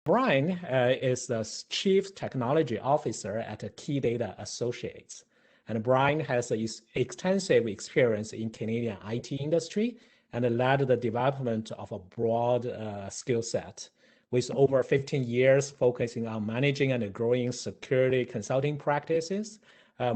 Brian is the Chief Technology Officer at KeyData Associates. And Brian has extensive experience in Canadian IT industry and led the development of a broad skill set with over 15 years focusing on managing and growing security consulting practices.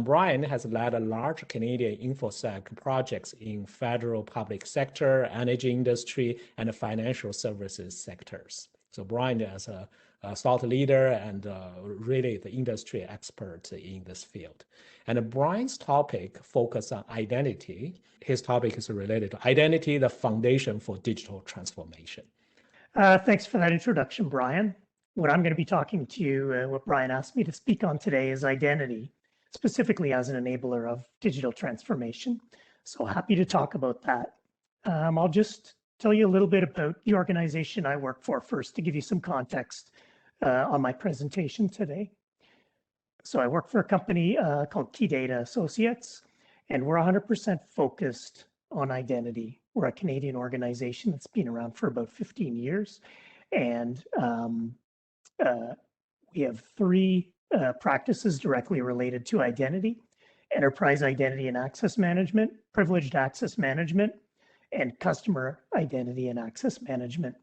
Brian has led a large Canadian InfoSec projects in federal public sector, energy industry, and financial services sectors. So Brian is a thought leader and really the industry expert in this field. And Brian's topic focuses on identity. His topic is related to identity, the foundation for digital transformation. Thanks for that introduction, Brian. What I'm going to be talking to you, what Brian asked me to speak on today is identity, specifically as an enabler of digital transformation. So happy to talk about that. I'll just tell you a little bit about the organization I work for first to give you some context on my presentation today. So I work for a company called KeyData Associates, and we're 100% focused on identity. We're a Canadian organization that's been around for about 15 years, and we have three practices directly related to identity: enterprise identity and access management, privileged access management, and customer identity and access management.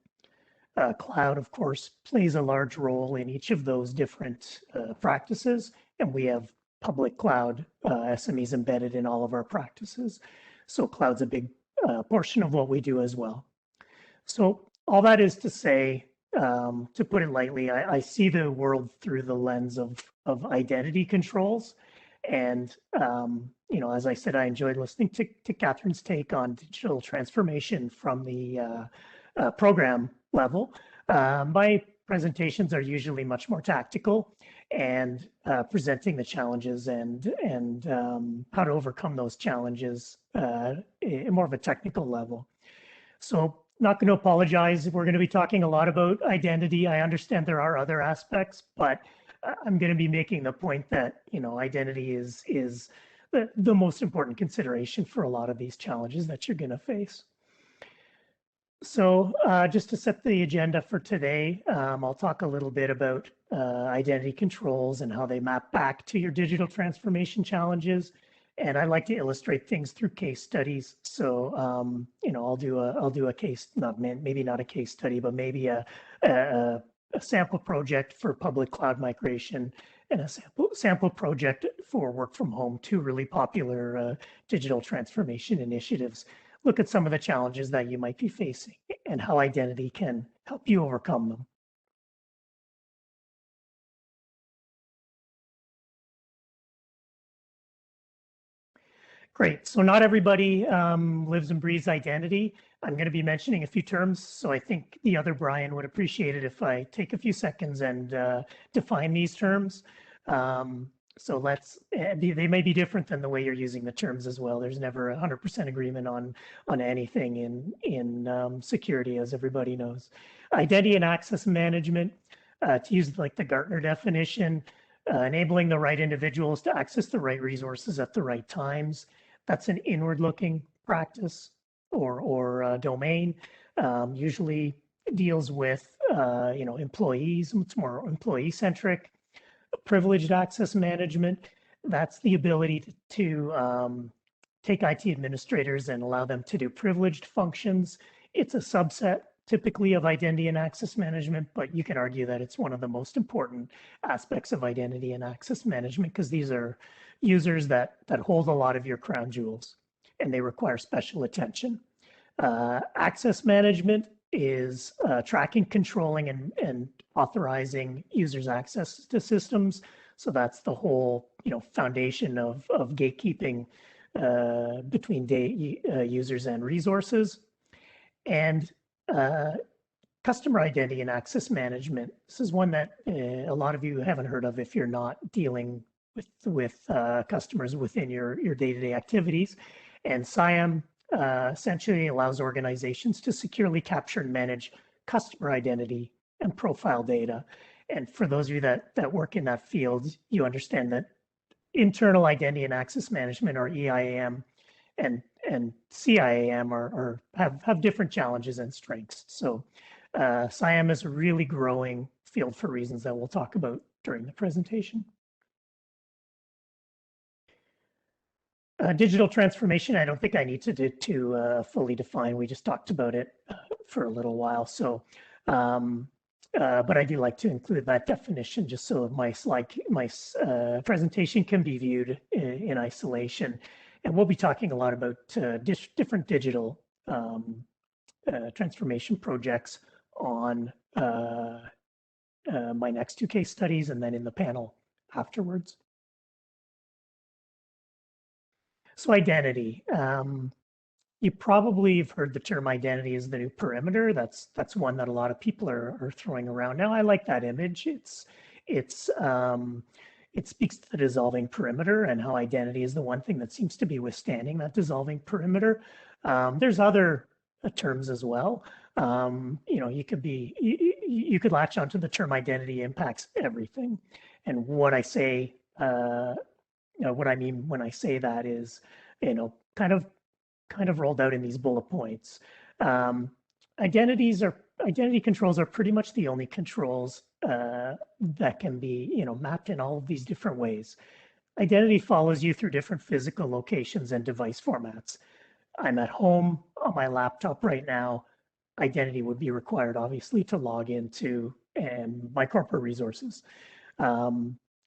Cloud, of course, plays a large role in each of those different practices, and we have public cloud SMEs embedded in all of our practices. So cloud's a big portion of what we do as well. So all that is to say, to put it lightly, I see the world through the lens of identity controls. And, you know, as I said, I enjoyed listening to Catherine's take on digital transformation from the program level. My presentations are usually much more tactical and presenting the challenges and how to overcome those challenges at more of a technical level. So not going to apologize. We're going to be talking a lot about identity. I understand there are other aspects, but I'm going to be making the point that, you know, identity is the most important consideration for a lot of these challenges that you're going to face. So just to set the agenda for today, I'll talk a little bit about identity controls and how they map back to your digital transformation challenges. And I like to illustrate things through case studies. So, you know, I'll do a case, maybe not a case study, but maybe a sample project for public cloud migration and a sample project for work from home, two really popular digital transformation initiatives. Look at some of the challenges that you might be facing and how identity can help you overcome them. Great. So not everybody lives and breathes identity. I'm going to be mentioning a few terms, so I think the other Brian would appreciate it if I take a few seconds and define these terms. So they may be different than the way you're using the terms as well. There's never 100% agreement on anything in security, as everybody knows. Identity and access management, to use like the Gartner definition, enabling the right individuals to access the right resources at the right times. That's an inward-looking practice or domain. Usually deals with you know, employees. It's more employee-centric. Privileged access management, that's the ability to take IT administrators and allow them to do privileged functions. It's a subset typically of identity and access management, but you can argue that it's one of the most important aspects of identity and access management because these are users that hold a lot of your crown jewels and they require special attention. Access management is tracking, controlling, and authorizing users' access to systems. So that's the whole, you know, foundation of gatekeeping between users and resources. And customer identity and access management. This is one that a lot of you haven't heard of if you're not dealing with customers within your day-to-day activities. And SIAM essentially allows organizations to securely capture and manage customer identity and profile data. And for those of you that work in that field, you understand that internal identity and access management, or EIAM, and CIAM have different challenges and strengths. So SIAM is a really growing field for reasons that we'll talk about during the presentation. Digital transformation, I don't think I need to fully define. We just talked about it for a little while. So, but I do like to include that definition just so my presentation can be viewed in isolation. And we'll be talking a lot about different digital transformation projects on my next two case studies and then in the panel afterwards. So identity. You probably have heard the term identity is the new perimeter. That's one that a lot of people are throwing around now. I like that image. It speaks to the dissolving perimeter and how identity is the one thing that seems to be withstanding that dissolving perimeter. There's other terms as well. You could latch onto the term identity impacts everything. And what I say, what I mean when I say that is, kind of rolled out in these bullet points. Identity controls are pretty much the only controls that can be, mapped in all of these different ways. Identity follows you through different physical locations and device formats. I'm at home on my laptop right now. Identity would be required, obviously, to log into my corporate resources.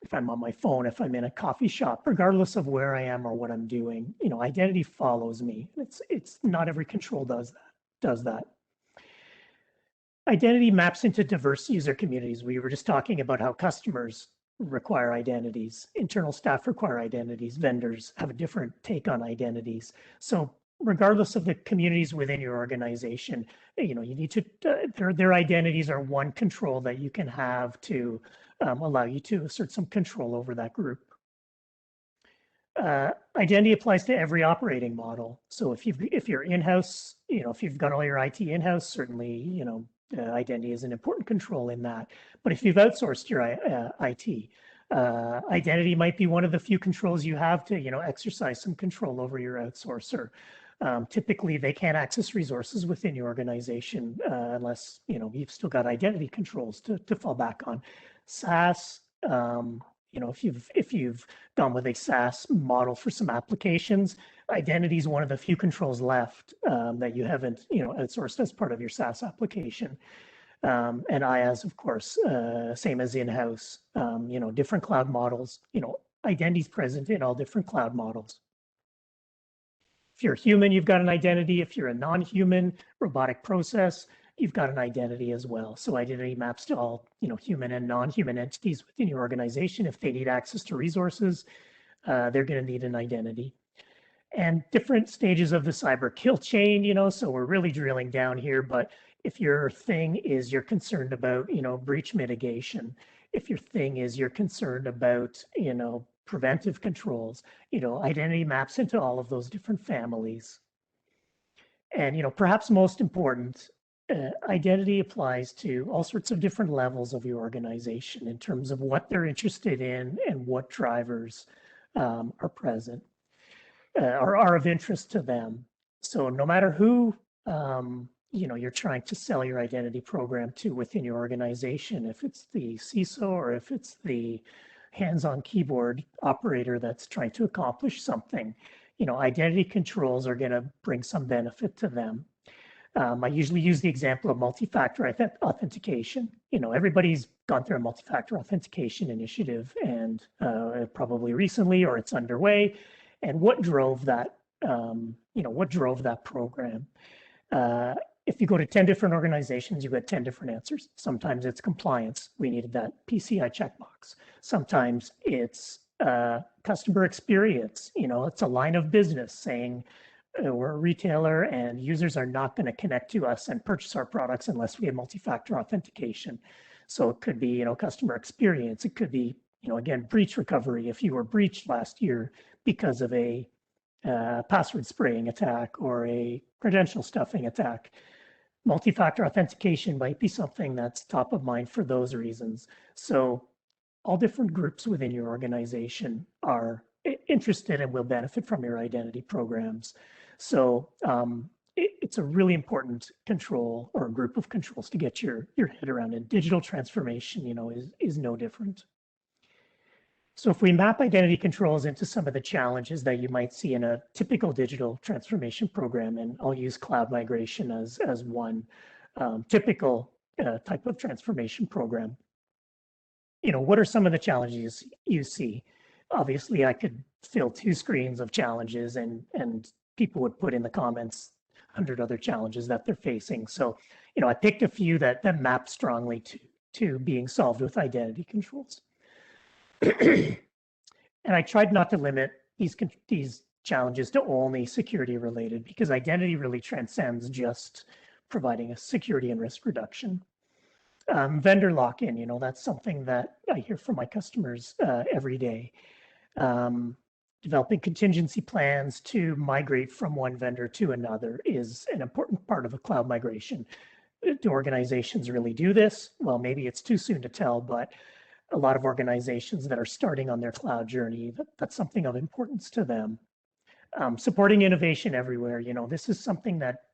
If I'm on my phone, if I'm in a coffee shop, regardless of where I am or what I'm doing, identity follows me. It's not every control does that. Identity maps into diverse user communities. We were just talking about how customers require identities, internal staff require identities, vendors have a different take on identities. So regardless of the communities within your organization, you need to, their identities are one control that you can have to allow you to assert some control over that group. Identity applies to every operating model. So if you're in-house, if you've got all your IT in-house, certainly, identity is an important control in that. But if you've outsourced your IT, identity might be one of the few controls you have to, exercise some control over your outsourcer. Typically, they can't access resources within your organization unless you've still got identity controls to fall back on. SaaS, if you've gone with a SaaS model for some applications, identity is one of the few controls left that you haven't outsourced as part of your SaaS application. And IaaS, of course, same as in-house. Different cloud models. Identity is present in all different cloud models. If you're human, you've got an identity. If you're a non-human robotic process, you've got an identity as well. So identity maps to all, human and non-human entities within your organization. If they need access to resources, they're going to need an identity. And different stages of the cyber kill chain, so we're really drilling down here. But if your thing is you're concerned about, breach mitigation, if your thing is you're concerned about, preventive controls, identity maps into all of those different families. And, perhaps most important, identity applies to all sorts of different levels of your organization in terms of what they're interested in and what drivers are present or are of interest to them. So no matter who you're trying to sell your identity program to within your organization, if it's the CISO or if it's the hands-on keyboard operator that's trying to accomplish something, identity controls are going to bring some benefit to them. I usually use the example of multi-factor authentication. Everybody's gone through a multi-factor authentication initiative, and probably recently, or it's underway. And what drove that? What drove that program? If you go to 10 different organizations, you get 10 different answers. Sometimes it's compliance. We needed that PCI checkbox. Sometimes it's customer experience. It's a line of business saying, we're a retailer and users are not going to connect to us and purchase our products unless we have multi-factor authentication. So it could be, customer experience. It could be, again, breach recovery. If you were breached last year because of a password spraying attack or a credential stuffing attack, multi-factor authentication might be something that's top of mind for those reasons. So all different groups within your organization are interested and will benefit from your identity programs. So it's a really important control or group of controls to get your head around. And digital transformation, is no different. So if we map identity controls into some of the challenges that you might see in a typical digital transformation program, and I'll use cloud migration as one typical type of transformation program. What are some of the challenges you see? Obviously, I could fill 2 screens of challenges, and people would put in the comments 100 other challenges that they're facing. So, I picked a few that map strongly to being solved with identity controls. And I tried not to limit these challenges to only security related, because identity really transcends just providing a security and risk reduction. Vendor lock-in, that's something that I hear from my customers every day. Developing contingency plans to migrate from one vendor to another is an important part of a cloud migration. Do organizations really do this? Well, maybe it's too soon to tell, but a lot of organizations that are starting on their cloud journey, that's something of importance to them. Supporting innovation everywhere, this is something that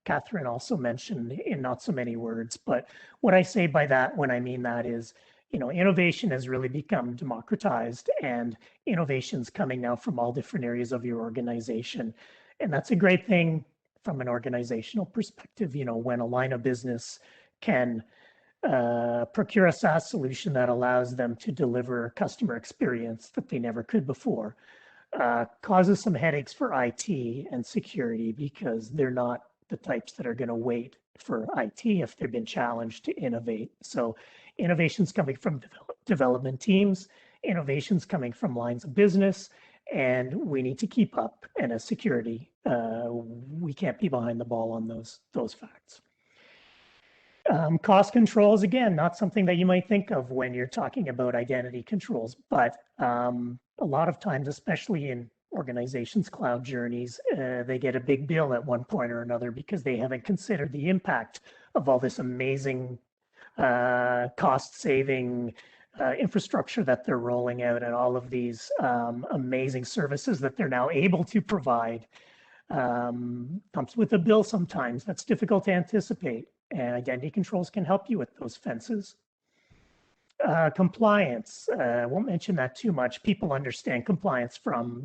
Catherine also mentioned in not so many words, but what I say by that, when I mean that is, innovation has really become democratized, and innovation's coming now from all different areas of your organization. And that's a great thing from an organizational perspective, when a line of business can procure a SaaS solution that allows them to deliver a customer experience that they never could before. Causes some headaches for IT and security, because they're not the types that are going to wait for IT if they've been challenged to innovate. So innovation's coming from development teams, innovation's coming from lines of business, and we need to keep up. And as security, we can't be behind the ball on those facts. Cost controls, again, not something that you might think of when you're talking about identity controls, but a lot of times, especially in organizations' cloud journeys, they get a big bill at one point or another because they haven't considered the impact of all this amazing cost-saving infrastructure that they're rolling out, and all of these amazing services that they're now able to provide. Comes with a bill sometimes that's difficult to anticipate, and identity controls can help you with those fences. Compliance, I won't mention that too much. People understand compliance from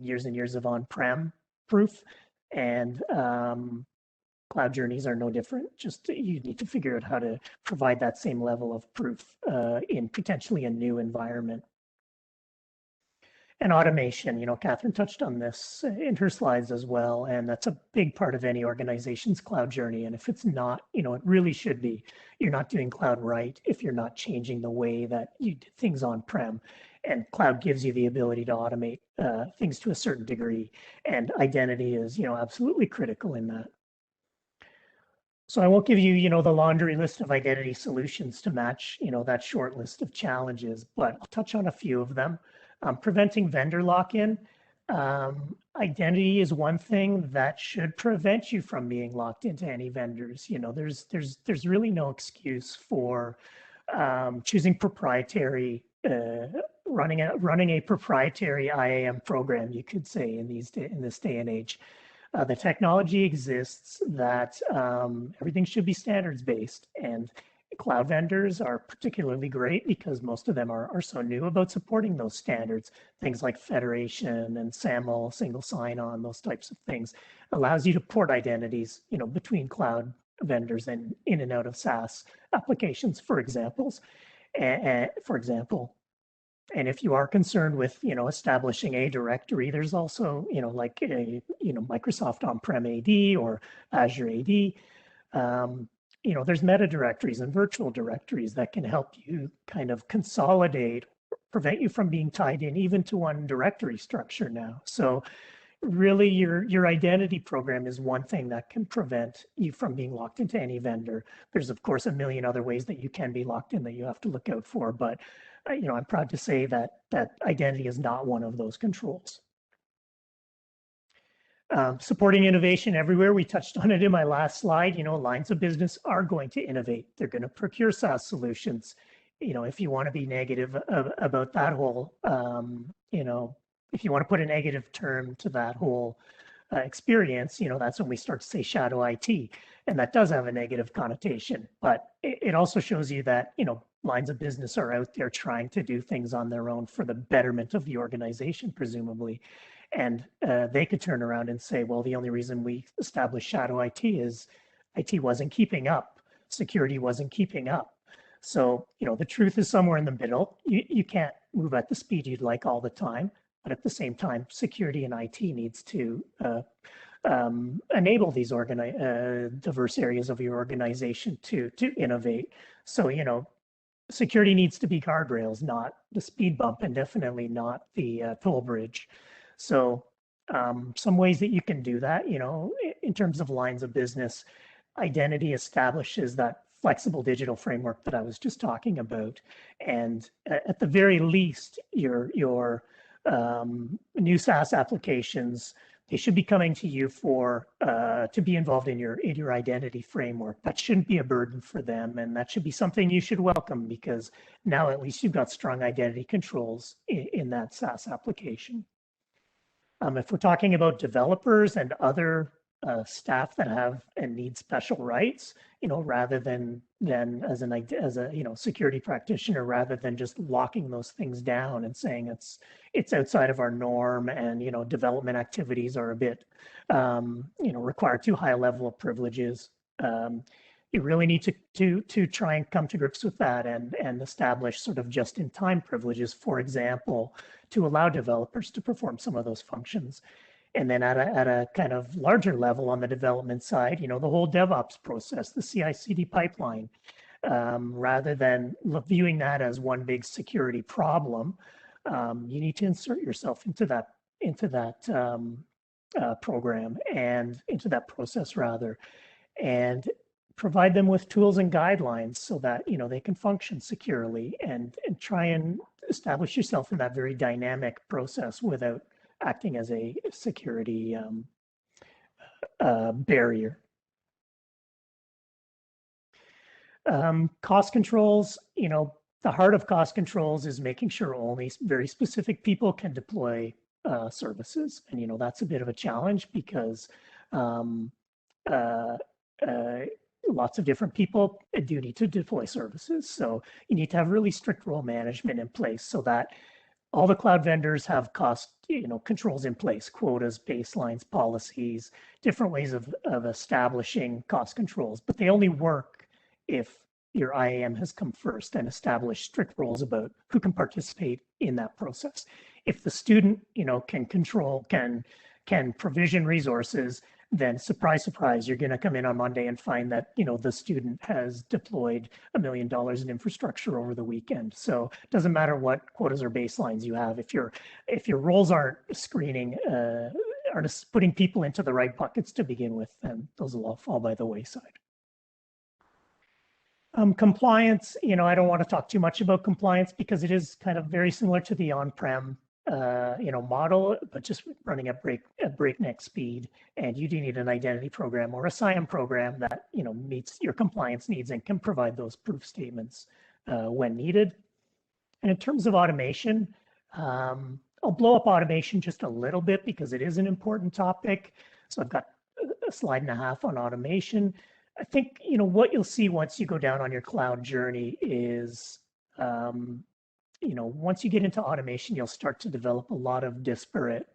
years and years of on-prem proof, and cloud journeys are no different. Just you need to figure out how to provide that same level of proof in potentially a new environment. And automation, Catherine touched on this in her slides as well, and that's a big part of any organization's cloud journey. And if it's not, it really should be. You're not doing cloud right if you're not changing the way that you did things on-prem. And cloud gives you the ability to automate things to a certain degree, and identity is, absolutely critical in that. So I won't give you, the laundry list of identity solutions to match, that short list of challenges, but I'll touch on a few of them. Preventing vendor lock-in. Identity is one thing that should prevent you from being locked into any vendors. There's really no excuse for choosing proprietary, running a proprietary IAM program, you could say, in this day and age. The technology exists that everything should be standards based, and cloud vendors are particularly great because most of them are so new about supporting those standards. Things like federation and SAML, single sign-on, those types of things, allows you to port identities, between cloud vendors and in and out of SaaS applications, for example. And if you are concerned with, establishing a directory, there's also, like Microsoft on-prem AD or Azure AD. There's meta directories and virtual directories that can help you kind of consolidate, prevent you from being tied in even to one directory structure now. So really your identity program is one thing that can prevent you from being locked into any vendor. There's of course a million other ways that you can be locked in that you have to look out for, but I'm proud to say that identity is not one of those controls. Supporting innovation everywhere. We touched on it in my last slide. Lines of business are going to innovate. They're going to procure SaaS solutions. If you want to be negative about that whole, if you want to put a negative term to that whole experience, that's when we start to say shadow IT, and that does have a negative connotation. But it also shows you that, lines of business are out there trying to do things on their own for the betterment of the organization, presumably. And they could turn around and say, well, the only reason we established shadow IT is IT wasn't keeping up, security wasn't keeping up. So, the truth is somewhere in the middle. You can't move at the speed you'd like all the time, but at the same time, security and IT needs to enable these diverse areas of your organization to innovate. So, security needs to be guardrails, not the speed bump, and definitely not the toll bridge. So some ways that you can do that, in terms of lines of business, identity establishes that flexible digital framework that I was just talking about. And at the very least, your new SaaS applications, they should be coming to you for to be involved in your identity framework. That shouldn't be a burden for them, and that should be something you should welcome, because now at least you've got strong identity controls in that SaaS application. If we're talking about developers and other staff that have and need special rights, rather than as a security practitioner, rather than just locking those things down and saying it's outside of our norm, and development activities are a bit require too high a level of privileges. You really need to try and come to grips with that and establish sort of just-in-time privileges, for example, to allow developers to perform some of those functions. And then at a kind of larger level on the development side, the whole DevOps process, the CI/CD pipeline, rather than viewing that as one big security problem, you need to insert yourself into that program, and into that process rather, and provide them with tools and guidelines so that they can function securely, and try and establish yourself in that very dynamic process without acting as a security barrier. Cost controls, the heart of cost controls is making sure only very specific people can deploy services. And, that's a bit of a challenge, because lots of different people do need to deploy services. So you need to have really strict role management in place so that all the cloud vendors have cost controls in place, quotas, baselines, policies, different ways of establishing cost controls. But they only work if your IAM has come first and established strict rules about who can participate in that process. If the student can provision resources, then surprise, surprise, you're going to come in on Monday and find that, the student has deployed $1 million in infrastructure over the weekend. So it doesn't matter what quotas or baselines you have. If your roles aren't screening, aren't putting people into the right buckets to begin with, then those will all fall by the wayside. Compliance, I don't want to talk too much about compliance, because it is kind of very similar to the on-prem model, but just running at breakneck speed. And you do need an identity program or a SIAM program that meets your compliance needs and can provide those proof statements when needed. And in terms of automation, I'll blow up automation just a little bit because it is an important topic. So I've got a slide and a half on automation. I think what you'll see once you go down on your cloud journey is once you get into automation, you'll start to develop a lot of disparate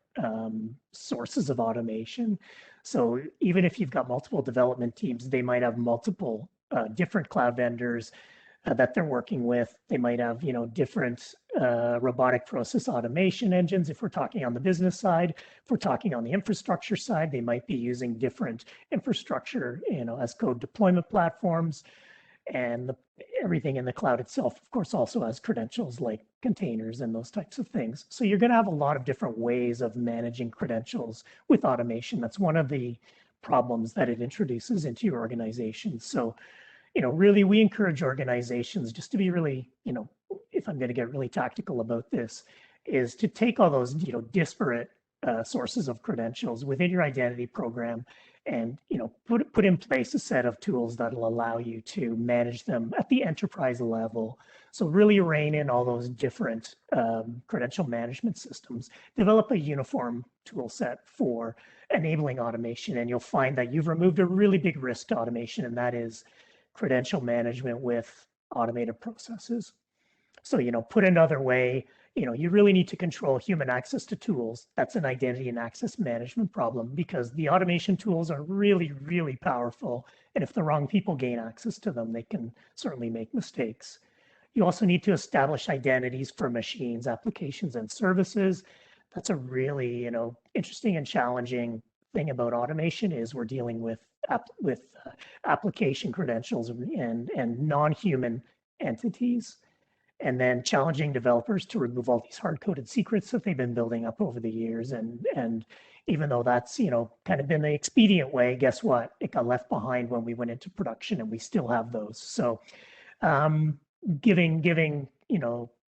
sources of automation. So even if you've got multiple development teams, they might have multiple different cloud vendors that they're working with. They might have, different robotic process automation engines. If we're talking on the business side, if we're talking on the infrastructure side, they might be using different infrastructure, as code deployment platforms. And everything in the cloud itself, of course, also has credentials like containers and those types of things. So you're going to have a lot of different ways of managing credentials with automation. That's one of the problems that it introduces into your organization. So, really, we encourage organizations just to be really, if I'm going to get really tactical about this, is to take all those, disparate sources of credentials within your identity program, and put in place a set of tools that'll allow you to manage them at the enterprise level. So really rein in all those different credential management systems. Develop a uniform tool set for enabling automation, and you'll find that you've removed a really big risk to automation, and that is credential management with automated processes. So, put another way, you really need to control human access to tools. That's an identity and access management problem, because the automation tools are really, really powerful. And if the wrong people gain access to them, they can certainly make mistakes. You also need to establish identities for machines, applications, and services. That's a really, interesting and challenging thing about automation, is we're dealing with application credentials and non-human entities, and then challenging developers to remove all these hard-coded secrets that they've been building up over the years. And even though that's kind of been the expedient way, guess what? It got left behind when we went into production, and we still have those. So giving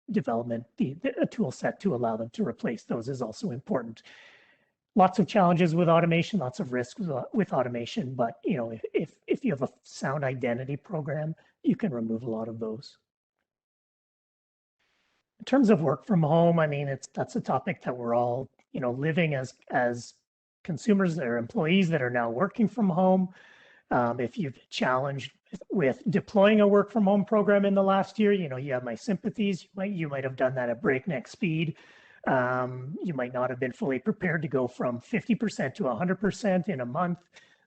development a tool set to allow them to replace those is also important. Lots of challenges with automation, lots of risks with automation, but if you have a sound identity program, you can remove a lot of those. In terms of work from home, I mean, that's a topic that we're all living as consumers or employees that are now working from home. If you've challenged with deploying a work from home program in the last year, you have my sympathies. You might have done that at breakneck speed. You might not have been fully prepared to go from 50% to 100% in a month.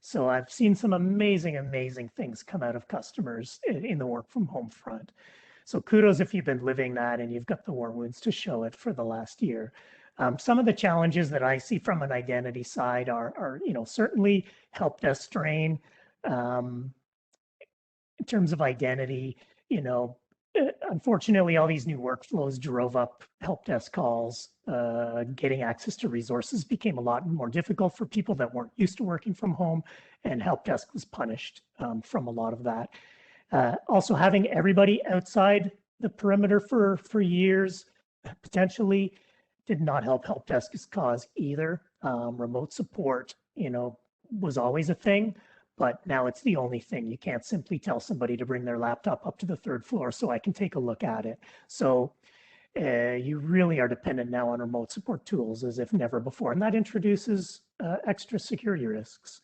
So I've seen some amazing things come out of customers in the work from home front. So kudos if you've been living that and you've got the war wounds to show it for the last year. Some of the challenges that I see from an identity side are certainly help desk strain. In terms of identity, unfortunately, all these new workflows drove up help desk calls. Getting access to resources became a lot more difficult for people that weren't used to working from home, and help desk was punished from a lot of that. Also, having everybody outside the perimeter for years potentially did not help desk's cause either. Remote support, was always a thing, but now it's the only thing. You can't simply tell somebody to bring their laptop up to the third floor so I can take a look at it. So you really are dependent now on remote support tools as if never before, and that introduces extra security risks.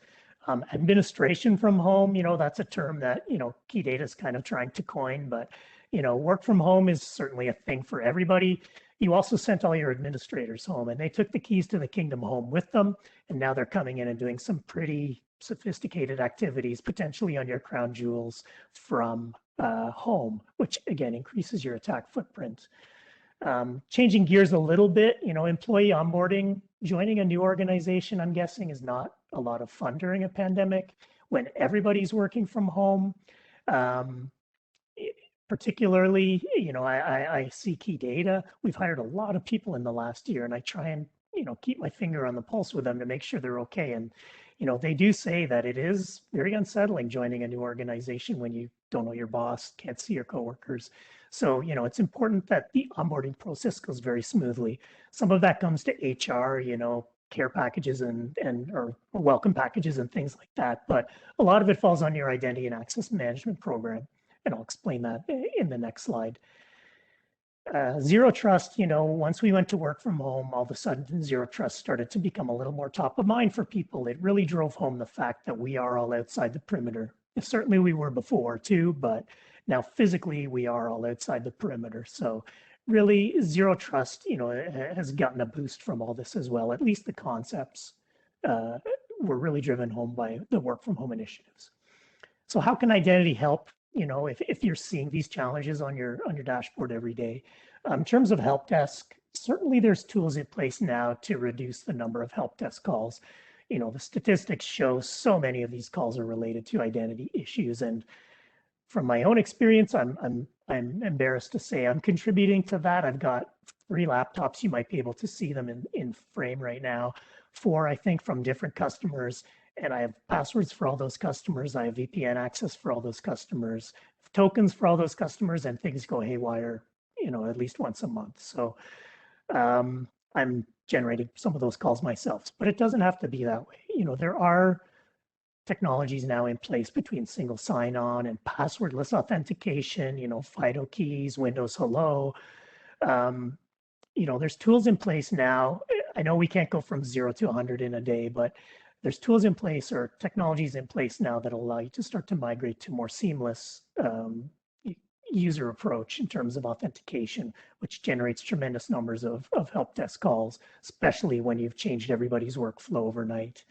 Administration from home, that's a term that, KeyData is kind of trying to coin, but, work from home is certainly a thing for everybody. You also sent all your administrators home, and they took the keys to the kingdom home with them. And now they're coming in and doing some pretty sophisticated activities, potentially on your crown jewels from home, which again, increases your attack footprint. Changing gears a little bit, employee onboarding, joining a new organization, I'm guessing, is not a lot of fun during a pandemic when everybody's working from home. Particularly, I see KeyData. We've hired a lot of people in the last year, and I try and, keep my finger on the pulse with them to make sure they're okay. And, they do say that it is very unsettling joining a new organization when you don't know your boss, can't see your coworkers. So, it's important that the onboarding process goes very smoothly. Some of that comes to HR, care packages or welcome packages and things like that. But a lot of it falls on your identity and access management program. And I'll explain that in the next slide. Zero trust, once we went to work from home, all of a sudden zero trust started to become a little more top of mind for people. It really drove home the fact that we are all outside the perimeter. Certainly we were before too, but now physically we are all outside the perimeter. So really zero trust, has gotten a boost from all this as well. At least the concepts were really driven home by the work from home initiatives. So how can identity help? If you're seeing these challenges on your dashboard every day. In terms of help desk, certainly there's tools in place now to reduce the number of help desk calls. The statistics show so many of these calls are related to identity issues, and from my own experience, I'm embarrassed to say I'm contributing to that. I've got 3 laptops. You might be able to see them in frame right now. 4, I think, from different customers. And I have passwords for all those customers. I have VPN access for all those customers, tokens for all those customers, and things go haywire, at least once a month. So I'm generating some of those calls myself, but it doesn't have to be that way. There are technologies now in place between single sign-on and passwordless authentication, FIDO keys, Windows Hello. There's tools in place now. I know we can't go from 0 to 100 in a day, but there's tools in place or technologies in place now that allow you to start to migrate to more seamless user approach in terms of authentication, which generates tremendous numbers of help desk calls, especially when you've changed everybody's workflow overnight.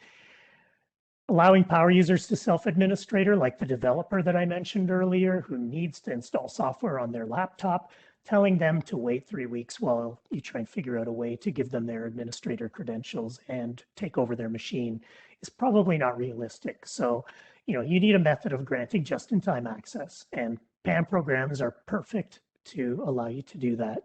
Allowing power users to self-administrator, like the developer that I mentioned earlier, who needs to install software on their laptop, telling them to wait 3 weeks while you try and figure out a way to give them their administrator credentials and take over their machine is probably not realistic. So, you need a method of granting just-in-time access, and PAM programs are perfect to allow you to do that.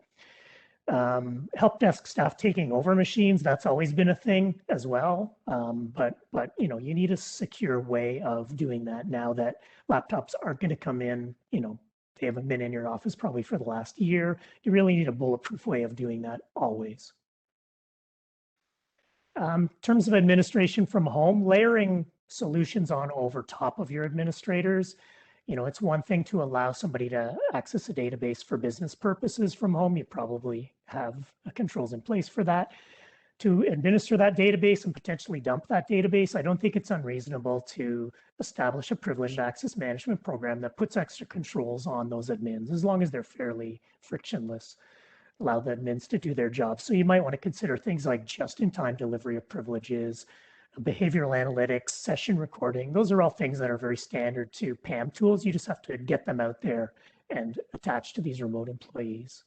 Help desk staff taking over machines, that's always been a thing as well. But you need a secure way of doing that now that laptops aren't going to come in, they haven't been in your office probably for the last year. You really need a bulletproof way of doing that always. In terms of administration from home, layering solutions on over top of your administrators. It's one thing to allow somebody to access a database for business purposes from home. You probably have controls in place for that. To administer that database and potentially dump that database, I don't think it's unreasonable to establish a privileged access management program that puts extra controls on those admins, as long as they're fairly frictionless. Allow the admins to do their job. So you might want to consider things like just-in-time delivery of privileges, behavioral analytics, session recording. Those are all things that are very standard to PAM tools. You just have to get them out there and attach to these remote employees.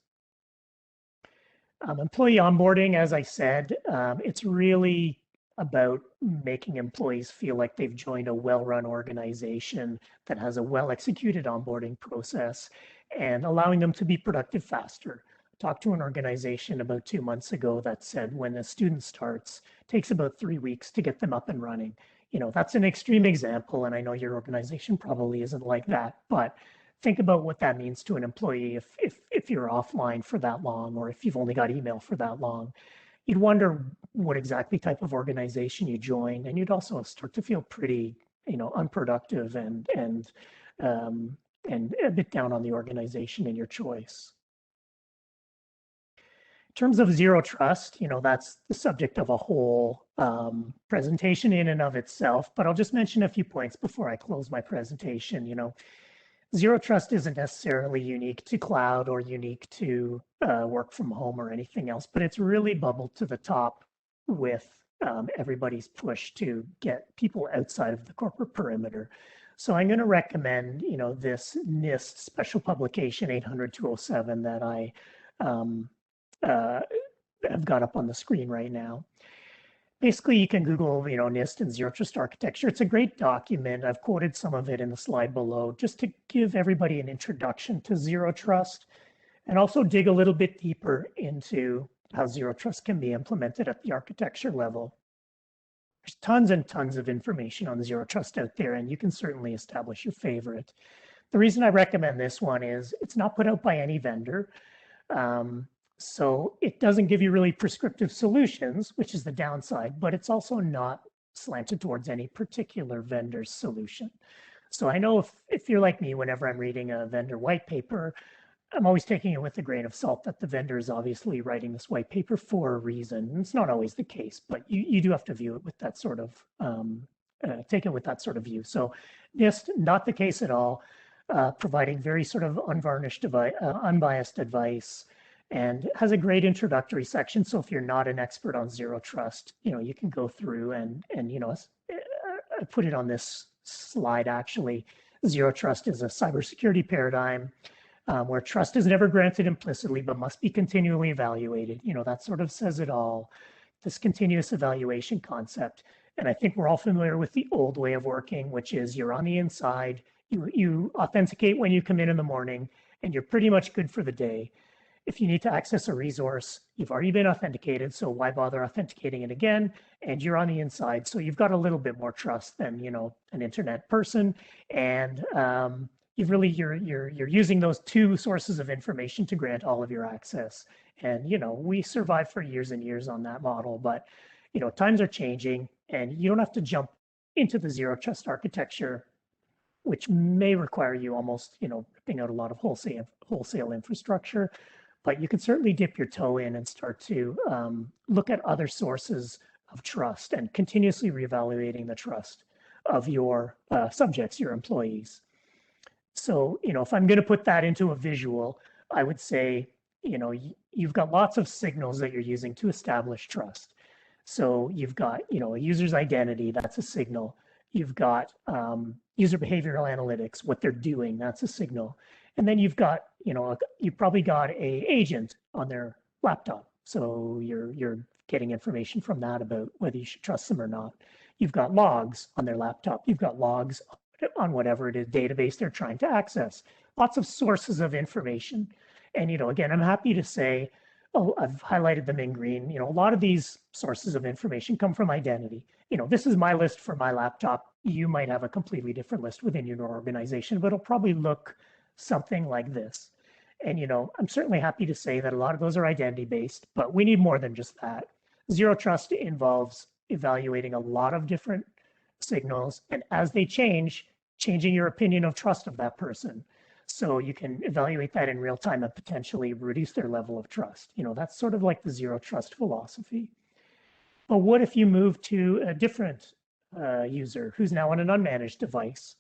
Employee onboarding, as I said, it's really about making employees feel like they've joined a well-run organization that has a well-executed onboarding process and allowing them to be productive faster. Talked to an organization about 2 months ago that said when a student starts, it takes about 3 weeks to get them up and running. That's an extreme example, and I know your organization probably isn't like that, but think about what that means to an employee if you're offline for that long, or if you've only got email for that long. You'd wonder what exactly type of organization you joined, and you'd also start to feel pretty, unproductive and a bit down on the organization in your choice. In terms of zero trust, that's the subject of a whole presentation in and of itself, but I'll just mention a few points before I close my presentation. Zero trust isn't necessarily unique to cloud or unique to work from home or anything else, but it's really bubbled to the top with everybody's push to get people outside of the corporate perimeter. So I'm going to recommend, this NIST special publication 800-207 that I have got up on the screen right now. Basically, you can Google, NIST and Zero Trust Architecture. It's a great document. I've quoted some of it in the slide below, just to give everybody an introduction to Zero Trust, and also dig a little bit deeper into how Zero Trust can be implemented at the architecture level. There's tons and tons of information on Zero Trust out there, and you can certainly establish your favorite. The reason I recommend this one is it's not put out by any vendor. So it doesn't give you really prescriptive solutions, which is the downside, but it's also not slanted towards any particular vendor's solution. So I know if you're like me, whenever I'm reading a vendor white paper, I'm always taking it with a grain of salt that the vendor is obviously writing this white paper for a reason. It's not always the case, but you do have to view it with that sort of, take it with that sort of view. So NIST, not the case at all, providing very sort of unvarnished, unbiased advice, and has a great introductory section. So if you're not an expert on Zero Trust, you can go through and I put it on this slide actually. Zero Trust is a cybersecurity paradigm where trust is never granted implicitly, but must be continually evaluated. That sort of says it all, this continuous evaluation concept. And I think we're all familiar with the old way of working, which is you're on the inside, you authenticate when you come in the morning, and you're pretty much good for the day. If you need to access a resource, you've already been authenticated, so why bother authenticating it again? And you're on the inside, so you've got a little bit more trust than an internet person, and you're using those two sources of information to grant all of your access. And we survived for years and years on that model, but times are changing, and you don't have to jump into the zero trust architecture, which may require you almost ripping out a lot of wholesale infrastructure. But you can certainly dip your toe in and start to look at other sources of trust and continuously reevaluating the trust of your subjects, your employees. So, if I'm going to put that into a visual, I would say, you've got lots of signals that you're using to establish trust. So you've got, a user's identity, that's a signal. You've got user behavioral analytics, what they're doing, that's a signal. And then you've got, you've probably got a agent on their laptop. So you're getting information from that about whether you should trust them or not. You've got logs on their laptop. You've got logs on whatever it is database they're trying to access. Lots of sources of information. And, again, I'm happy to say, I've highlighted them in green. A lot of these sources of information come from identity. This is my list for my laptop. You might have a completely different list within your organization, but it'll probably look something like this. And, I'm certainly happy to say that a lot of those are identity based, but we need more than just that. Zero trust involves evaluating a lot of different signals, and as they change, changing your opinion of trust of that person. So you can evaluate that in real time and potentially reduce their level of trust. That's sort of like the zero trust philosophy. But what if you move to a different user who's now on an unmanaged device?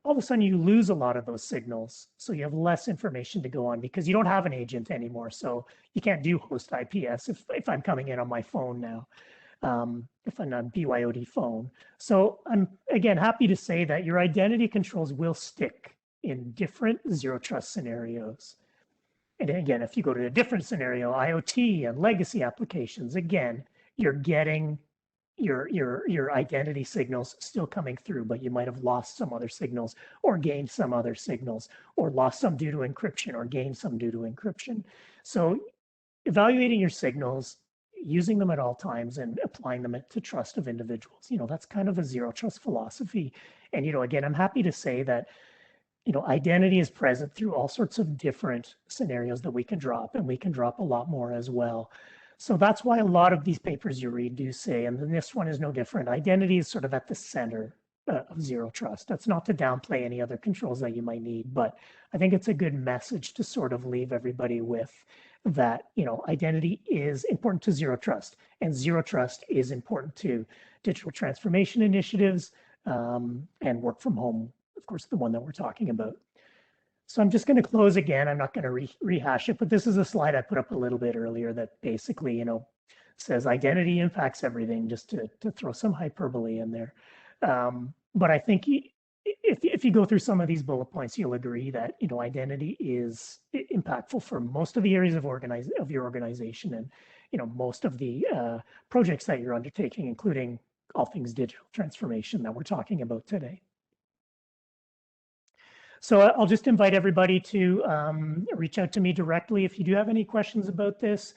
All of a sudden you lose a lot of those signals. So you have less information to go on because you don't have an agent anymore. So you can't do host IPS if I'm coming in on my phone now. If I'm on BYOD phone. So I'm, again, happy to say that your identity controls will stick in different zero trust scenarios. And again, if you go to a different scenario, IoT and legacy applications, again, you're getting your identity signals still coming through, but you might have lost some other signals or gained some other signals or lost some due to encryption or gained some due to encryption. So evaluating your signals, using them at all times and applying them to trust of individuals, that's kind of a zero trust philosophy. And, again, I'm happy to say that identity is present through all sorts of different scenarios that we can drop, and we can drop a lot more as well. So that's why a lot of these papers you read do say, and then this one is no different, identity is sort of at the center of zero trust. That's not to downplay any other controls that you might need, but I think it's a good message to sort of leave everybody with that, identity is important to zero trust, and zero trust is important to digital transformation initiatives and work from home, of course, the one that we're talking about. So I'm just going to close again. I'm not going to rehash it, but this is a slide I put up a little bit earlier that basically, says identity impacts everything, just to throw some hyperbole in there. But I think if you go through some of these bullet points, you'll agree that identity is impactful for most of the areas of your organization, and most of the projects that you're undertaking, including all things digital transformation that we're talking about today. So I'll just invite everybody to reach out to me directly if you do have any questions about this.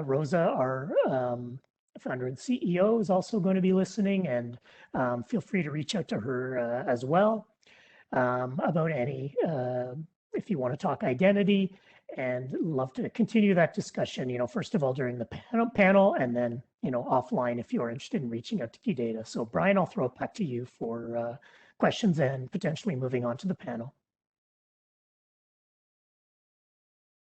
Rosa, our founder and CEO, is also going to be listening, and feel free to reach out to her as well about any, if you want to talk identity, and love to continue that discussion, first of all during the panel, and then, offline if you're interested in reaching out to KeyData. So Brian, I'll throw it back to you for questions and potentially moving on to the panel.